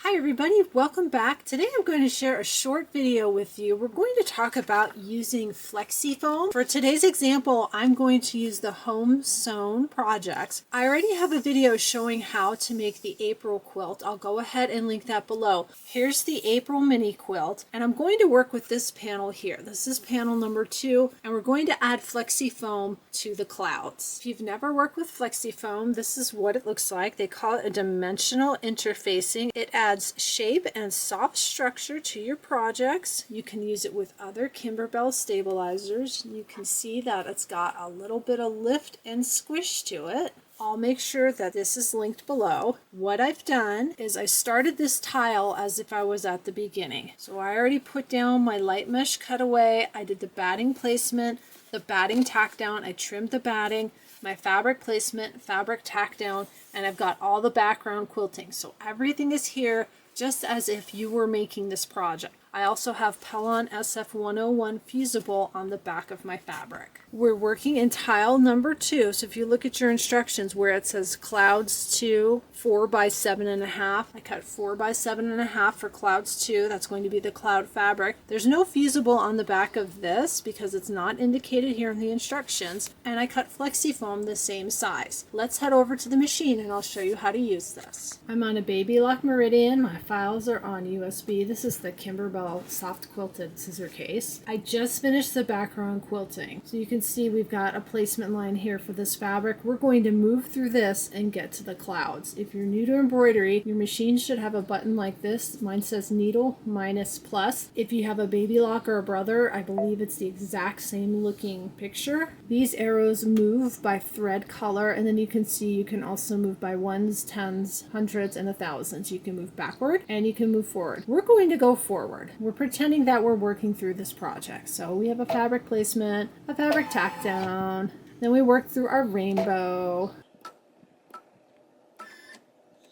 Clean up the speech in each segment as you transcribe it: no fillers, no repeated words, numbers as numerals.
Hi everybody, welcome back. Today I'm going to share a short video with you. We're going to talk about using Flexi Foam. For today's example, I'm going to use the Home Sewn projects. I already have a video showing how to make the April quilt. I'll go ahead and link that below. Here's the April mini quilt, and I'm going to work with this panel here. This is panel number 2, and we're going to add Flexi Foam to the clouds. If you've never worked with Flexi Foam, this is what it looks like. They call it a dimensional interfacing. It adds shape and soft structure to your projects. You can use it with other Kimberbell stabilizers. You can see that it's got a little bit of lift and squish to it. I'll make sure that this is linked below. What I've done is I started this tile as if I was at the beginning. So I already put down my light mesh cutaway. I did the batting placement, the batting tack down. I trimmed the batting, my fabric placement, fabric tack down, and I've got all the background quilting. So everything is here just as if you were making this project. I also have Pellon SF101 fusible on the back of my fabric. We're working in tile number 2, so if you look at your instructions where it says clouds 2, 4 by 7.5, I cut 4 by 7.5 for clouds 2. That's going to be the cloud fabric. There's no fusible on the back of this because it's not indicated here in the instructions, and I cut Flexi Foam the same size. Let's head over to the machine and I'll show you how to use this. I'm on a Baby Lock Meridian. My files are on USB. This is the Kimberbell soft quilted scissor case. I just finished the background quilting. So you can see we've got a placement line here for this fabric. We're going to move through this and get to the clouds. If you're new to embroidery, your machine should have a button like this. Mine says needle minus plus. If you have a Baby Lock or a Brother, I believe it's the exact same looking picture. These arrows move by thread color, and then you can see you can also move by ones, tens, hundreds, and 1000s. You can move backward and you can move forward. We're going to go forward. We're pretending that we're working through this project. So we have a fabric placement, a fabric tack down, then we work through our rainbow.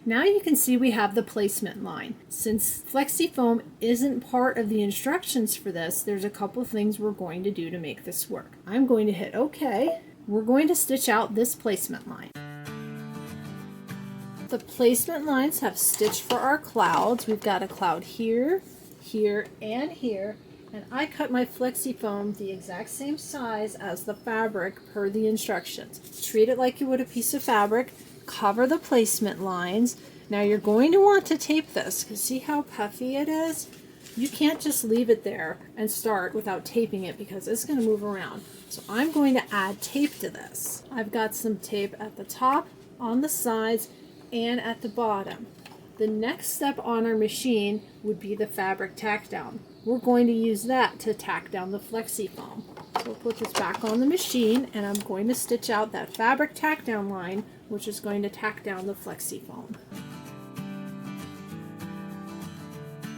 Now you can see we have the placement line. Since Flexi Foam isn't part of the instructions for this, there's a couple of things we're going to do to make this work. I'm going to hit OK. We're going to stitch out this placement line. The placement lines have stitched for our clouds. We've got a cloud here, here, and here, and I cut my Flexi Foam the exact same size as the fabric per the instructions. Treat it like you would a piece of fabric, cover the placement lines. Now you're going to want to tape this because see how puffy it is? You can't just leave it there and start without taping it because it's going to move around. So I'm going to add tape to this. I've got some tape at the top, on the sides, and at the bottom. The next step on our machine would be the fabric tack down. We're going to use that to tack down the Flexi Foam. So we'll put this back on the machine and I'm going to stitch out that fabric tack down line, which is going to tack down the Flexi Foam.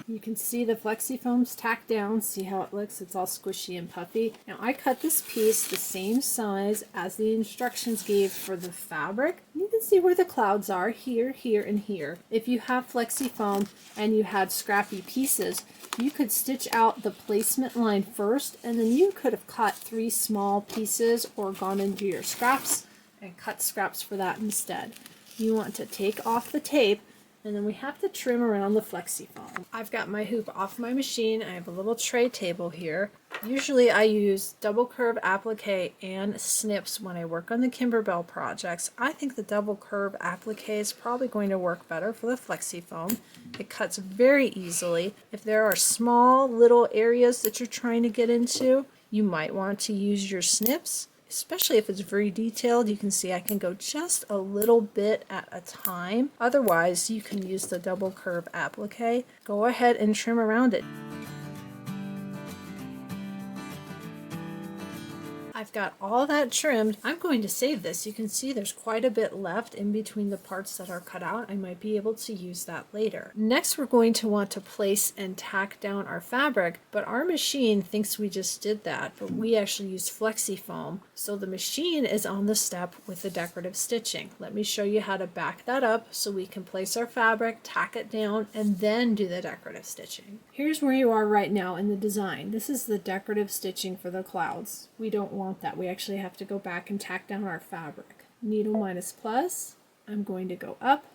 You can see the Flexi Foam's tacked down. See how it looks? It's all squishy and puffy. Now I cut this piece the same size as the instructions gave for the fabric. You can see where the clouds are, here, here, and here. If you have Flexi Foam and you had scrappy pieces, you could stitch out the placement line first, and then you could have cut 3 small pieces or gone into your scraps and cut scraps for that instead. You want to take off the tape, and then we have to trim around the Flexi Foam. I've got my hoop off my machine. I have a little tray table here. Usually I use double curve applique and snips when I work on the Kimberbell projects. I think the double curve applique is probably going to work better for the Flexi Foam. It cuts very easily. If there are small little areas that you're trying to get into, you might want to use your snips. Especially if it's very detailed, you can see I can go just a little bit at a time. Otherwise, you can use the double curve applique. Go ahead and trim around it. I've got all that trimmed. I'm going to save this. You can see there's quite a bit left in between the parts that are cut out. I might be able to use that later. Next, we're going to want to place and tack down our fabric, but our machine thinks we just did that, but we actually used Flexi Foam. So the machine is on the step with the decorative stitching. Let me show you how to back that up so we can place our fabric, tack it down, and then do the decorative stitching. Here's where you are right now in the design. This is the decorative stitching for the clouds. We don't want that. We actually have to go back and tack down our fabric. Needle minus plus. I'm going to go up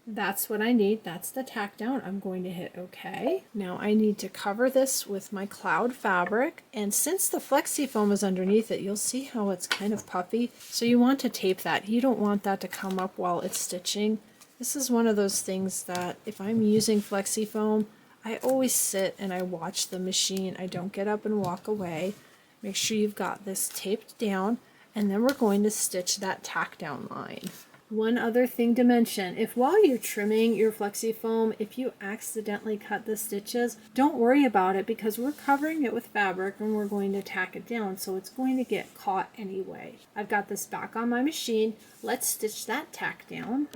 That's what I need. That's the tack down. I'm going to hit OK. Now I need to cover this with my cloud fabric. And since the Flexi Foam is underneath it, you'll see how it's kind of puffy. So you want to tape that. You don't want that to come up while it's stitching. This is one of those things that if I'm using Flexi Foam, I always sit and I watch the machine. I don't get up and walk away. Make sure you've got this taped down, and then we're going to stitch that tack down line. One other thing to mention, if while you're trimming your Flexi Foam, if you accidentally cut the stitches, don't worry about it because we're covering it with fabric and we're going to tack it down, so it's going to get caught anyway. I've got this back on my machine. Let's stitch that tack down.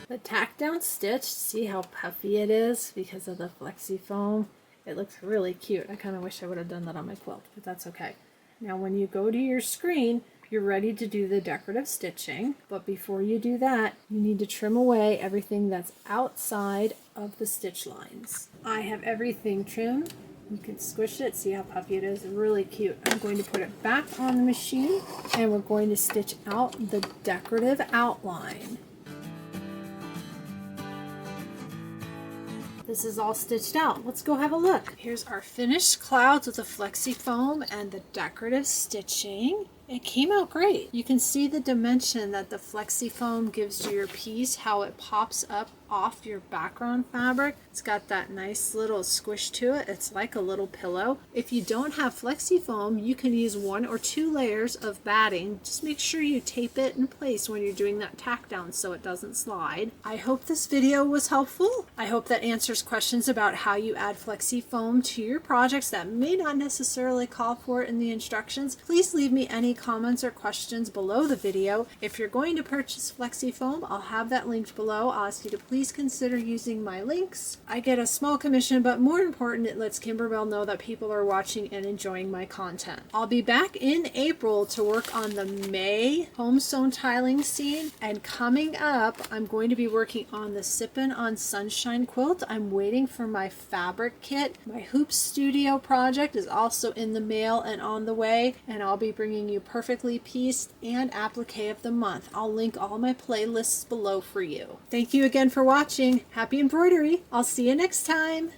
The tack down stitch, see how puffy it is because of the Flexi Foam? It looks really cute. I kind of wish I would have done that on my quilt, but that's okay. Now when you go to your screen, you're ready to do the decorative stitching, but before you do that, you need to trim away everything that's outside of the stitch lines. I have everything trimmed. You can squish it, see how puffy it is, really cute. I'm going to put it back on the machine and we're going to stitch out the decorative outline. This is all stitched out. Let's go have a look. Here's our finished clouds with the Flexi Foam and the decorative stitching. It came out great. You can see the dimension that the Flexi Foam gives to your piece, how it pops up off your background fabric. It's got that nice little squish to it. It's like a little pillow. If you don't have Flexi Foam, you can use 1 or 2 layers of batting. Just make sure you tape it in place when you're doing that tack down so it doesn't slide. I hope this video was helpful. I hope that answers questions about how you add Flexi Foam to your projects that may not necessarily call for it in the instructions. Please leave me any comments or questions below the video. If you're going to purchase Flexi Foam, I'll have that linked below. I'll ask you to please consider using my links. I get a small commission, but more important, it lets Kimberbell know that people are watching and enjoying my content. I'll be back in April to work on the May Home Sewn tiling scene, and coming up, I'm going to be working on the Sippin' on Sunshine quilt. I'm waiting for my fabric kit. My Hoop Studio project is also in the mail and on the way, and I'll be bringing you Perfectly Pieced and Applique of the Month. I'll link all my playlists below for you. Thank you again for watching. Happy embroidery. I'll see you next time.